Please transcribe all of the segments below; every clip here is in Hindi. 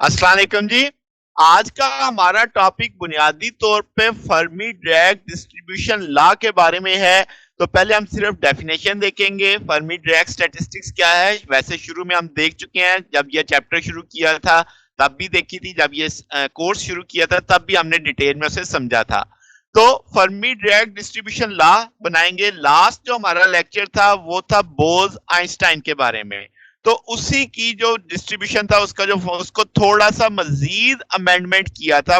अस्सलाम वालेकुम जी। आज का हमारा टॉपिक बुनियादी तौर पे फर्मी ड्रैग डिस्ट्रीब्यूशन लॉ के बारे में है। तो पहले हम सिर्फ डेफिनेशन देखेंगे, फर्मी ड्रैग स्टैटिस्टिक्स क्या है। वैसे शुरू में हम देख चुके हैं, जब ये चैप्टर शुरू किया था तब भी देखी थी, जब ये कोर्स शुरू किया था तब भी हमने डिटेल में उसे समझा था। तो फर्मी ड्रैग डिस्ट्रीब्यूशन लॉ बनाएंगे। लास्ट जो हमारा लेक्चर था वो था बोज आइंस्टाइन के बारे में। तो उसी की जो डिस्ट्रीब्यूशन था उसका जो उसको थोड़ा सा मजीद अमेंडमेंट किया था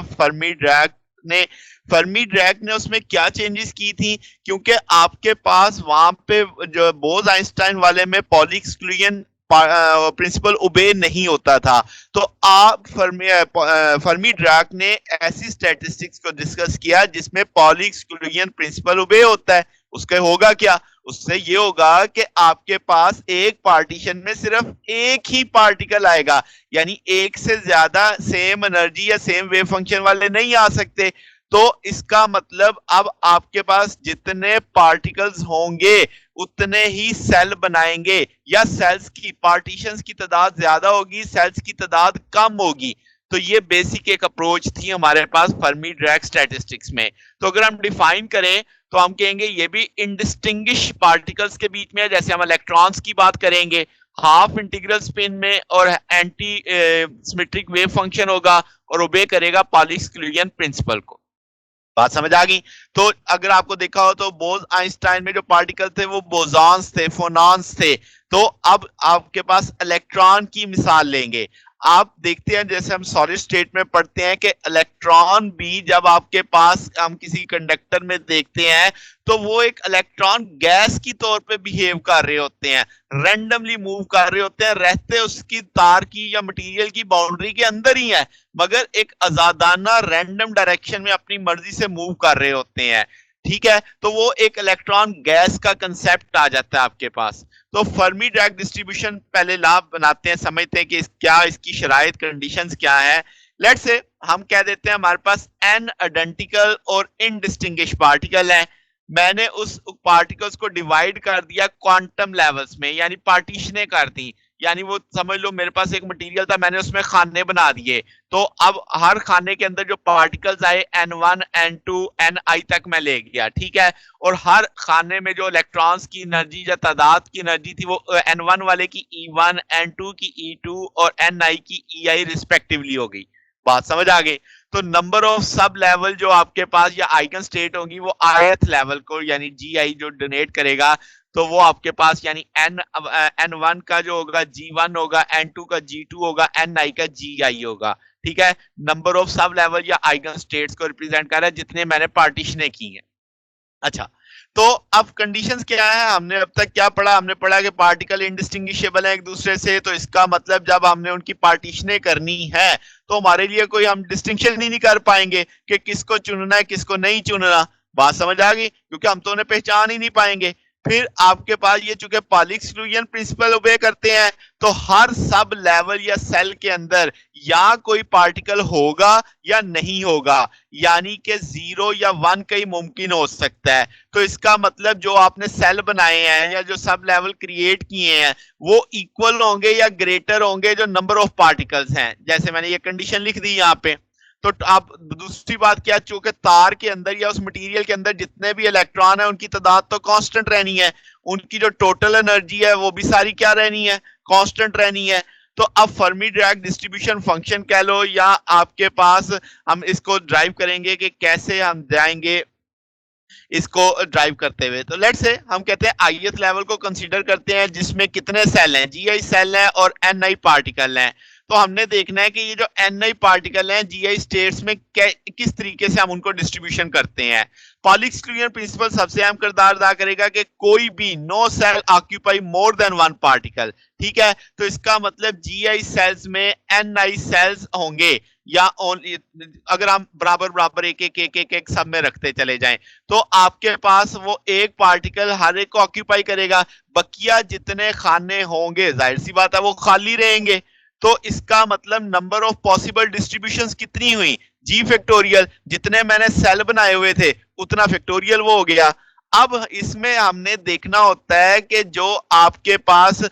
ने। फर्मी ड्रैग ने उसमें क्या चेंजेस की थी, क्योंकि आपके पास वहां पे जो बोज आइंस्टाइन वाले में पॉली एक्सक्लूजन प्रिंसिपल ओबे नहीं होता था। तो आप फर्मी ड्रैग ने ऐसी स्टैटिस्टिक्स को डिस्कस किया जिसमें पॉली एक्सक्लूजन प्रिंसिपल ओबे होता है। उसके होगा क्या, उससे ये होगा कि आपके पास एक पार्टीशन में सिर्फ एक ही पार्टिकल आएगा, यानी एक से ज्यादा सेम एनर्जी या सेम वेव फंक्शन वाले नहीं आ सकते। तो इसका मतलब अब आपके पास जितने पार्टिकल्स होंगे उतने ही सेल बनाएंगे, या सेल्स की पार्टीशंस की तादाद ज्यादा होगी, सेल्स की तादाद कम होगी। तो ये बेसिक एक अप्रोच थी हमारे पास फर्मी ड्रैग स्टैटिस्टिक्स में। तो अगर हम डिफाइन करें तो हम कहेंगे ये भी इनडिस्टिंग्विश पार्टिकल्स के बीच में है। जैसे हम इलेक्ट्रॉन्स की बात करेंगे, हाफ इंटीग्रल स्पिन में और एंटी सिमेट्रिक वेव फंक्शन होगा और ओबे करेगा पॉली एक्सक्लूजन प्रिंसिपल को। बात समझ आ गई। तो अगर आपको देखा हो तो बोज आइंस्टाइन में जो पार्टिकल थे वो बोसॉन्स थे, फोनॉन्स थे। तो अब आपके पास इलेक्ट्रॉन की मिसाल लेंगे। आप देखते हैं जैसे हम सॉलिड स्टेट में पढ़ते हैं कि इलेक्ट्रॉन भी जब आपके पास हम किसी कंडक्टर में देखते हैं तो वो एक इलेक्ट्रॉन गैस की तौर पे बिहेव कर रहे होते हैं, रैंडमली मूव कर रहे होते हैं, रहते उसकी तार की या मटेरियल की बाउंड्री के अंदर ही है, मगर एक आजादाना रैंडम डायरेक्शन में अपनी मर्जी से मूव कर रहे होते हैं। ठीक है, तो वो एक इलेक्ट्रॉन गैस का कंसेप्ट आ जाता है आपके पास। तो फर्मी ड्रैग डिस्ट्रीब्यूशन पहले लाभ बनाते हैं, समझते हैं कि क्या इसकी शराइत कंडीशंस क्या है। लेट्स से हम कह देते हैं हमारे पास एन आइडेंटिकल और इनडिस्टिंग्विश पार्टिकल है। मैंने उस पार्टिकल्स को डिवाइड कर दिया क्वांटम लेवल्स में, यानी पार्टीशने कर दी। यानी वो समझ लो मेरे पास एक मटेरियल था, मैंने उसमें खाने बना दिए। तो अब हर खाने के अंदर जो पार्टिकल्स आए N1 N2 Ni तक मैं ले गया, ठीक है। और हर खाने में जो इलेक्ट्रॉन्स की एनर्जी या तादाद की एनर्जी थी वो N1 वाले की E1, N2 की E2 और Ni की EI रिस्पेक्टिवली हो गई। बात समझ आ गई। तो नंबर ऑफ सब लेवल जो आपके पास या आइगन स्टेट होगी वो ith लेवल को यानी Gi जो डोनेट करेगा, तो वो आपके पास यानी N1 का जो होगा G1 होगा, N2 का G2 होगा, Ni का Gi होगा। ठीक है, नंबर ऑफ सब लेवल या आइगन स्टेट्स को रिप्रेजेंट कर रहा है जितने मैंने पार्टीशने की हैं। अच्छा, तो अब कंडीशंस क्या है, हमने अब तक क्या पढ़ा, हमने पढ़ा कि पार्टिकल इंडिस्टिंग्विशेबल है एक दूसरे से। तो इसका मतलब जब हमने उनकी पार्टीशने करनी है तो हमारे लिए कोई हम डिस्टिंक्शन ही नहीं कर पाएंगे कि किसको चुनना है किसको नहीं चुनना। बात समझ आ गई, क्योंकि हम तो उन्हें पहचान ही नहीं पाएंगे। फिर आपके पास ये चूंकि पॉली एक्सक्लूजन प्रिंसिपल ओबे करते हैं, तो हर सब लेवल या सेल के अंदर या कोई पार्टिकल होगा या नहीं होगा, यानी कि 0 या 1 का ही मुमकिन हो सकता है। तो इसका मतलब जो आपने सेल बनाए हैं या जो सब लेवल क्रिएट किए हैं वो इक्वल होंगे या ग्रेटर होंगे जो नंबर ऑफ पार्टिकल्स हैं, जैसे मैंने ये कंडीशन लिख दी यहाँ पे। तो आप दूसरी बात क्या, चूंकि तार के अंदर या उस मटेरियल के अंदर जितने भी इलेक्ट्रॉन है उनकी तादाद तो कांस्टेंट रहनी है, उनकी जो टोटल एनर्जी है वो भी सारी क्या रहनी है, कांस्टेंट रहनी है। तो अब फर्मी ड्रैग डिस्ट्रीब्यूशन फंक्शन कह लो, या आपके पास हम इसको ड्राइव करेंगे कि कैसे हम जाएंगे इसको ड्राइव करते हुए। तो लेट्स से हम कहते हैं आईएथ लेवल को कंसीडर करते हैं जिसमें कितने सेल हैं, जीआई सेल हैं और एनआई पार्टिकल हैं। तो हमने देखना है कि ये जो एनआई पार्टिकल हैं जीआई स्टेट्स में किस तरीके से हम उनको डिस्ट्रीब्यूशन करते हैं। पॉली एक्सक्लूजन प्रिंसिपल सबसे अहम किरदार अदा करेगा कि कोई भी no cell occupy more than one particle. ठीक है, तो इसका मतलब जीआई सेल्स में एनआई सेल्स होंगे, या अगर हम बराबर बराबर एक एक एक एक एक सब में रखते चले जाएं तो आपके पास वो एक पार्टिकल हर एक को ऑक्यूपाई करेगा। बकिया जितने खाने होंगे जाहिर सी बात है वो खाली रहेंगे। तो इसका मतलब नंबर ऑफ पॉसिबल डिस्ट्रीब्यूशंस कितनी हुई, जी फैक्टोरियल, जितने मैंने सेल बनाए हुए थे उतना फैक्टोरियल वो हो गया। अब इसमें हमने देखना होता है कि जो आपके पास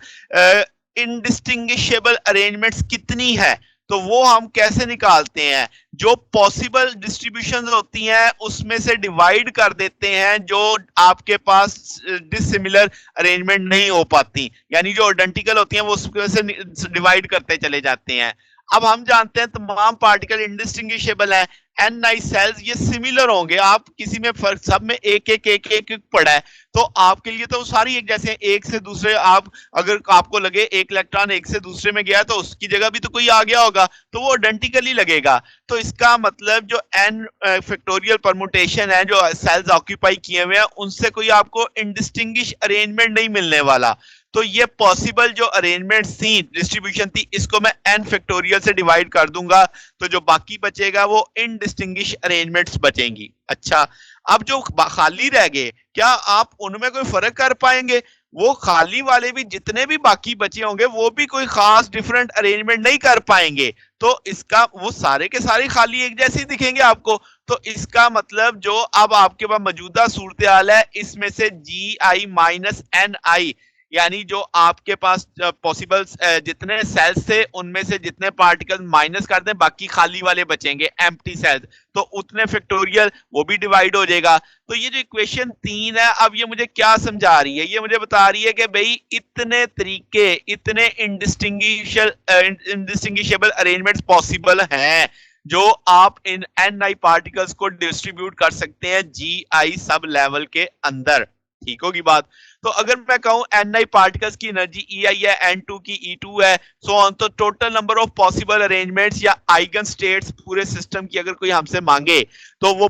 इनडिस्टिंग्विशेबल अरेंजमेंट्स कितनी है। तो वो हम कैसे निकालते हैं? जो पॉसिबल डिस्ट्रीब्यूशन होती हैं उसमें से डिवाइड कर देते हैं जो आपके पास डिसिमिलर अरेंजमेंट नहीं हो पाती, यानी जो आइडेंटिकल होती हैं वो उसमें से डिवाइड करते चले जाते हैं। अब हम जानते हैं तमाम पार्टिकल इंडिस्टिंग्विशेबल हैं, एन आई सेल्स ये सिमिलर होंगे, आप किसी में फर्क, सब में एक एक एक एक, एक पड़ा है, तो आपके लिए तो सारी एक जैसे हैं, एक से दूसरे आप अगर आपको लगे एक इलेक्ट्रॉन एक से दूसरे में गया तो उसकी जगह भी तो कोई आ गया होगा, तो वो आइडेंटिकली लगेगा। तो इसका मतलब जो एन फैक्टोरियल परमुटेशन है जो सेल्स ऑक्यूपाई किए हुए हैं उनसे कोई आपको इंडिस्टिंग्विश अरेंजमेंट नहीं मिलने वाला। तो ये पॉसिबल जो अरेंजमेंट थी, डिस्ट्रीब्यूशन थी, इसको मैं एन फैक्टोरियल से डिवाइड कर दूंगा, तो जो बाकी बचेगा वो इनडिस्टिंग्विश अरेंजमेंट्स बचेंगी। अच्छा, अब जो खाली रह गए, क्या आप उनमें कोई फर्क कर पाएंगे? वो खाली वाले भी जितने भी बाकी बचे होंगे वो भी कोई खास डिफरेंट अरेंजमेंट नहीं कर पाएंगे, तो इसका वो सारे के सारे खाली एक जैसे ही दिखेंगे आपको। तो इसका मतलब जो अब आपके पास मौजूदा सूरत हाल है इसमें से जी आई माइनस एन आई, यानी जो आपके पास पॉसिबल जितने सेल्स थे उनमें से जितने पार्टिकल माइनस कर दें बाकी खाली वाले बचेंगे एम्प्टी सेल्स, तो उतने फैक्टोरियल वो भी डिवाइड हो जाएगा। तो ये जो इक्वेशन 3 है अब ये मुझे क्या समझा रही है? ये मुझे बता रही है कि भाई इतने तरीके, इतने इंडिस्टिंग्विशेबल अरेंजमेंट्स पॉसिबल हैं जो आप इन एन आई पार्टिकल्स को डिस्ट्रीब्यूट कर सकते हैं जी आई सब लेवल के अंदर। ठीक होगी बात? तो अगर मैं कहूं एन आई पार्टिकल्स की एनर्जी ई आई है, एन टू की ई टू है, सो ऑन, तो total number of possible arrangements या आइगन स्टेट्स पूरे सिस्टम की अगर कोई हमसे मांगे तो वो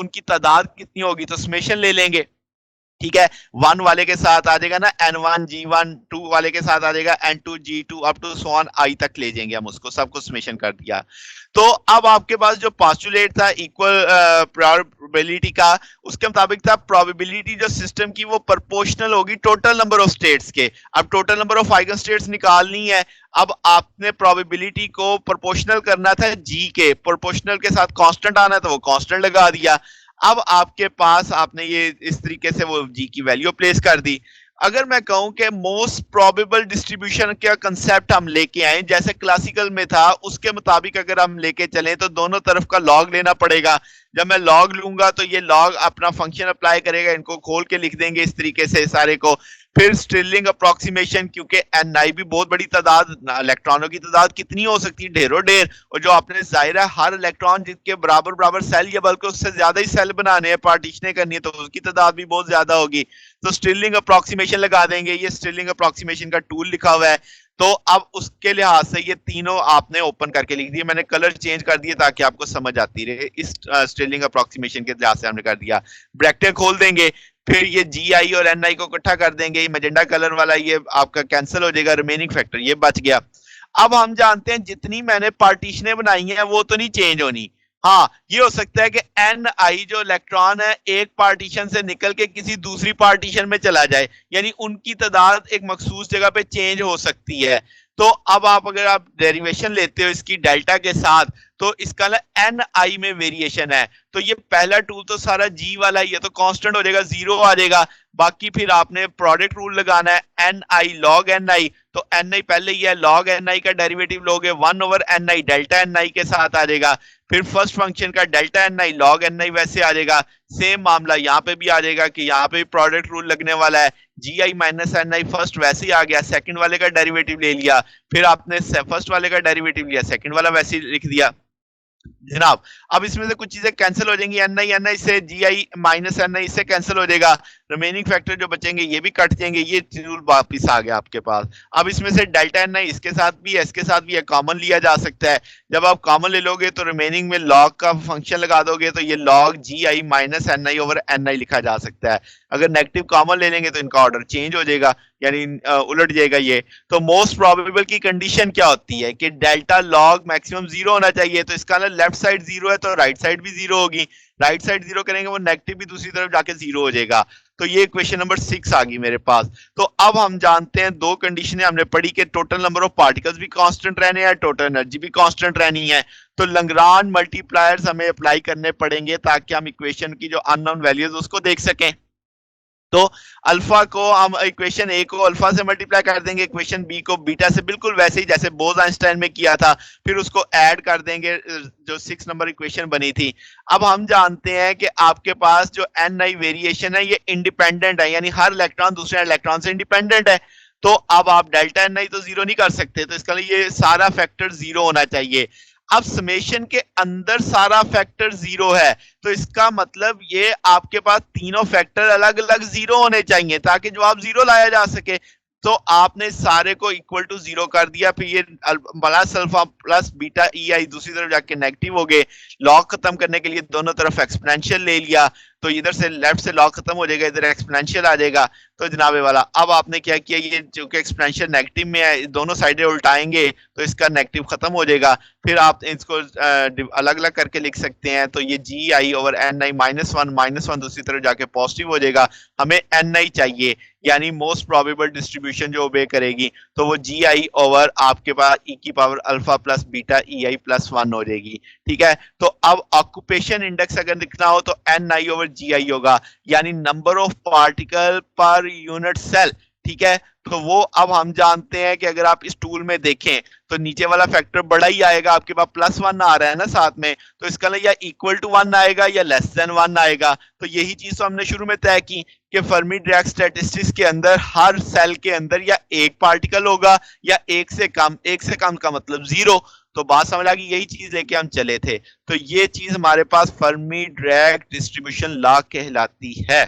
उनकी तादाद कितनी होगी, तो समेशन ले लेंगे। ठीक है, 1 वाले के साथ आ जाएगा ना N1 G1, 2 वाले के साथ आ जाएगा N2 G2 up to so on i तक ले जाएंगे हम उसको, सबको समेशन कर दिया। तो अब आपके पास जो पोस्टुलेट था इक्वल प्रोबेबिलिटी का, उसके मुताबिक था प्रोबेबिलिटी जो सिस्टम की वो प्रोपोर्शनल होगी टोटल नंबर ऑफ स्टेट्स के। अब total number of eigen states निकालनी है, अब आपने प्रोबेबिलिटी को प्रोपोर्शनल करना था जी के, प्रोपोर्शनल के साथ कांस्टेंट आना है तो वो कांस्टेंट लगा दिया। अब आपके पास आपने ये इस तरीके से वो जी की वैल्यू प्लेस कर दी। अगर मैं कहूं कि मोस्ट प्रोबेबल डिस्ट्रीब्यूशन का कंसेप्ट हम लेके आए जैसे क्लासिकल में था उसके मुताबिक अगर हम लेके चलें तो दोनों तरफ का लॉग लेना पड़ेगा। जब मैं लॉग लूंगा तो ये लॉग अपना फंक्शन अप्लाई करेगा, इनको खोल के लिख देंगे इस तरीके से सारे को। फिर स्टिरलिंग अप्रोक्सीमेशन, क्योंकि एन आई भी बहुत बड़ी तादाद, इलेक्ट्रॉनों की तादाद कितनी हो सकती है, ढेरों ढेर, और जो आपने जाहिर है हर इलेक्ट्रॉन जिसके बराबर बराबर सेल या बल्कि उससे ज्यादा ही सेल बनाने हैं, पार्टीशने करनी है, तो उसकी तादाद भी बहुत ज्यादा होगी। तो स्टिरलिंग अप्रोक्सीमेशन लगा देंगे, ये स्टिरलिंग अप्रोक्सीमेशन का टूल लिखा हुआ है। तो अब उसके लिहाज से ये तीनों आपने ओपन करके लिख दिए, मैंने कलर चेंज कर दिए ताकि आपको समझ आती रहे। इस स्टिरलिंग अप्रोक्सीमेशन के लिहाज से हमने कर दिया, ब्रैकेट खोल देंगे, फिर ये जी आई और एन आई को इकट्ठा कर देंगे, ये मैजेंडा कलर वाला ये आपका कैंसिल हो जाएगा, रिमेनिंग फैक्टर ये बच गया। अब हम जानते हैं जितनी मैंने पार्टीशनें बनाई हैं वो तो नहीं चेंज होनी। हाँ, ये हो सकता है कि एन आई जो इलेक्ट्रॉन है एक पार्टीशन से निकल के किसी दूसरी पार्टीशन में चला जाए, यानी उनकी तादाद एक मखसूस जगह पे चेंज हो सकती है। तो अब आप अगर आप डेरिवेशन लेते हो इसकी डेल्टा के साथ, तो इसका ना एन आई में वेरिएशन है, तो ये पहला टूल तो सारा जी वाला ही है, तो कांस्टेंट हो जाएगा, जीरो आ जाएगा। बाकी फिर आपने प्रोडक्ट रूल लगाना है, एन आई लॉग एन आई, तो एन आई पहले ही है, लॉग एन आई का डेरिवेटिव लोगे 1 over N I delta N I के साथ आ जाएगा। फिर फर्स्ट फंक्शन का delta N I log N I वैसे आ जाएगा। सेम मामला यहाँ पे भी आ जाएगा कि यहाँ पे भी प्रोडक्ट रूल लगने वाला है, जी I minus N I first वैसे ही आ गया, सेकंड वाले का डेरिवेटिव ले लिया, फिर आपने फर्स्ट वाले का डेरिवेटिव लिया, सेकंड वाला वैसे ही लिख दिया जनाब। अब इसमें से कुछ चीजें कैंसिल हो जाएंगी, एन आई से जी आई माइनस एन आई से कैंसिल हो जाएगा, रिमेनिंग फैक्टर जो बचेंगे ये भी कट जाएंगे, ये रूल वापिस आ गया आपके पास। अब इसमें से डेल्टा एन आई इसके साथ भी है, इसके साथ भी है, कॉमन लिया जा सकता है। जब आप कॉमन ले लोगे तो रिमेनिंग में लॉग का फंक्शन लगा दोगे तो ये log G I minus N I over N I लिखा जा सकता है। अगर नेगेटिव कॉमन ले लेंगे तो इनका ऑर्डर चेंज हो जाएगा, यानी उलट जाएगा ये। तो मोस्ट प्रोबेबल की कंडीशन क्या होती है कि डेल्टा लॉग मैक्सिमम जीरो होना चाहिए, तो इसका ना लेफ्ट साइड जीरो है तो राइट साइड भी जीरो होगी, राइट साइड जीरो करेंगे वो नेगेटिव भी दूसरी तरफ जाके जीरो हो जाएगा। तो ये क्वेश्चन नंबर 6 आ गई मेरे पास। तो अब हम जानते हैं दो कंडीशनें हमने पढ़ी कि टोटल नंबर ऑफ पार्टिकल्स भी कांस्टेंट रहने हैं, टोटल एनर्जी भी कांस्टेंट रहनी है। तो लैग्रांज मल्टीप्लायर्स हमें अप्लाई करने पड़ेंगे ताकि हम इक्वेशन की जो अननोन वैल्यूज उसको देख सकें। तो अल्फा को हम इक्वेशन ए को अल्फा से मल्टीप्लाई कर देंगे, इक्वेशन बी को बीटा से, बिल्कुल वैसे ही जैसे बोज-आइंस्टाइन में किया था, फिर उसको ऐड कर देंगे जो 6 नंबर इक्वेशन बनी थी। अब हम जानते हैं कि आपके पास जो एन आई वेरिएशन है ये इंडिपेंडेंट है, यानी हर इलेक्ट्रॉन दूसरे इलेक्ट्रॉन से इंडिपेंडेंट है। तो अब आप डेल्टा एन आई तो जीरो नहीं कर सकते, तो इसका लिए ये सारा फैक्टर जीरो होना चाहिए। अब समेशन के अंदर सारा फैक्टर जीरो है, तो इसका मतलब ये आपके पास तीनों फैक्टर अलग अलग जीरो होने चाहिए ताकि जवाब जीरो लाया जा सके। तो आपने सारे को इक्वल टू जीरो कर दिया, फिर ये plus alpha plus beta E I दूसरी तरफ जाके नेगेटिव हो गए। लॉग खत्म करने के लिए दोनों तरफ एक्सपोनेंशियल ले लिया, तो इधर से लेफ्ट से लॉग खत्म हो जाएगा, इधर एक्सपोनेंशियल आ जाएगा। तो जनाबे वाला अब आपने क्या किया, ये जो कि एक्सपोनेंशियल नेगेटिव में है, दोनों साइडें उल्टाएंगे तो इसका नेगेटिव खत्म हो जाएगा। फिर आप इसको अलग अलग करके लिख सकते हैं, तो ये G I over N I minus one दूसरी तरफ जाके पॉजिटिव हो जाएगा। हमें एन आई चाहिए, यानी मोस्ट प्रोबेबल डिस्ट्रीब्यूशन जो ओबे करेगी, तो वो जी आई ओवर आपके पास ई की power alpha plus beta E I plus one हो जाएगी। ठीक है, तो अब ऑक्यूपेशन इंडेक्स अगर लिखना हो तो N I over ji I होगा, यानी number of particle per unit cell. ठीक है, तो वो अब हम जानते हैं कि अगर आप इस टूल में देखें तो नीचे वाला फैक्टर बड़ा ही आएगा, आपके पास प्लस वन आ रहा है ना साथ में, तो इसका या इक्वल टू वन आएगा या लेस देन वन आएगा। तो यही चीज तो हमने शुरू में तय की कि फर्मी डिराक स्टैटिस्टिक्स के अंदर हर सेल के अंदर या एक पार्टिकल होगा या एक से कम का मतलब जीरो। तो बात समझ आ गई, यही चीज लेके हम चले थे। तो ये चीज हमारे पास फर्मी डिराक डिस्ट्रीब्यूशन लॉ कहलाती है,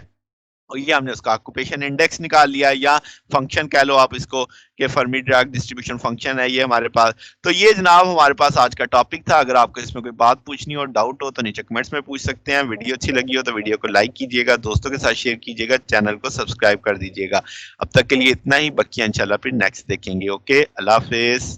और ये हमने उसका ऑक्यूपेशन इंडेक्स निकाल लिया, या फंक्शन कह लो आप इसको, कि फर्मी डिराक डिस्ट्रीब्यूशन फंक्शन है ये हमारे पास। तो ये जनाब हमारे पास आज का टॉपिक था। अगर आपको इसमें कोई बात पूछनी हो, डाउट हो, तो नीचे कमेंट्स में पूछ सकते हैं। वीडियो अच्छी लगी हो तो वीडियो को लाइक कीजिएगा, दोस्तों के साथ शेयर कीजिएगा, चैनल को सब्सक्राइब कर दीजिएगा। अब तक के लिए इतना ही, बाकी इंशाल्लाह फिर नेक्स्ट देखेंगे। ओके, अल्लाह हाफिज।